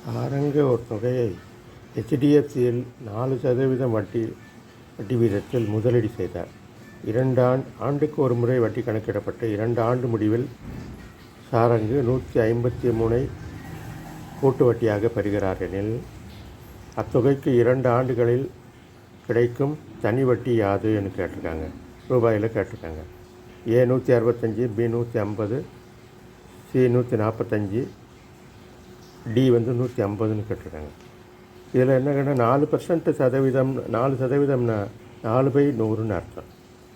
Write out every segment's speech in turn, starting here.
சாரங்க ஒரு தொகையை HDFCயில் 4% வட்டி வீதத்தில் முதலீடு செய்தார். 2 ஆண்டுக்கு ஒரு முறை வட்டி கணக்கிடப்பட்ட 2 ஆண்டு முடிவில் சாரங்கு 153 கூட்டு வட்டியாக பெறுகிறார் எனில் அத்தொகைக்கு 2 ஆண்டுகளில் கிடைக்கும் தனி வட்டி யாது என்று கேட்டிருக்காங்க. ரூபாயில் கேட்டிருக்காங்க. A 165, B 150, C 145, D 150ன்னு கேட்டிருக்காங்க. இதில் என்ன கேட்டால் 4%, 4/100ன்னு அர்த்தம்.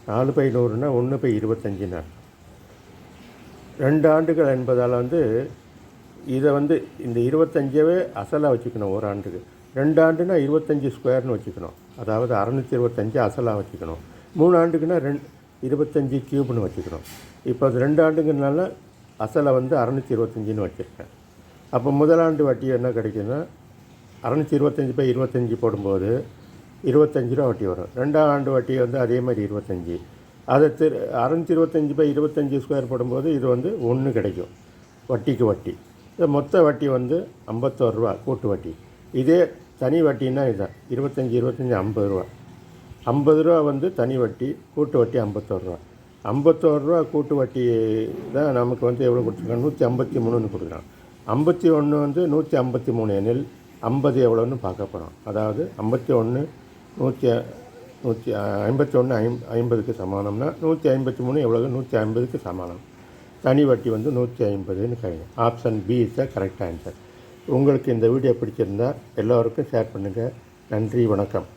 4/100ன்னா 1/25ன்னு அர்த்தம். 2 ஆண்டுகள் என்பதால் இதை இந்த 25வே அசலாக வச்சுக்கணும். ஒரு ஆண்டுக்கு 2 ஆண்டுனா 25 ஸ்கொயர்னு வச்சுக்கணும். அதாவது 625 அசலாக வச்சுக்கணும். 3 ஆண்டுக்குன்னா 25 கியூப்னு வச்சுக்கணும். இப்போ அது 2 ஆண்டுங்கிறதுனால அசலை 625ன்னு வச்சுருக்கேன். அப்போ முதலாண்டு வட்டி என்ன கிடைக்குன்னா 625/25 போடும்போது 25 ரூபா வட்டி வரும். 2ஆம் ஆண்டு வட்டி அதே மாதிரி 25. அதை 625/25 ஸ்கொயர் போடும்போது இது 1 கிடைக்கும் வட்டிக்கு வட்டி. இந்த மொத்த வட்டி 51 ரூபா கூட்டு வட்டி. இதே தனி வட்டின்னா இதுதான் 25 50 ரூபா. 50 ரூபா தனி வட்டி, கூட்டு வட்டி 51 ரூபா. 51 ரூபா கூட்டு வட்டி தான் நமக்கு எவ்வளோ கொடுத்துருக்காங்க, 153ன்னு கொடுக்குறான். 51 153 எனில் 50 எவ்வளோன்னு பார்க்க போகிறோம். அதாவது 51 50க்கு சமானம்னா 153 எவ்வளோ, 150க்கு சமானம். தனி வட்டி 150ன்னு கிடைக்கும். Option B is the correct answer. உங்களுக்கு இந்த வீடியோ பிடிச்சிருந்தால் எல்லோருக்கும் ஷேர் பண்ணுங்கள். நன்றி, வணக்கம்.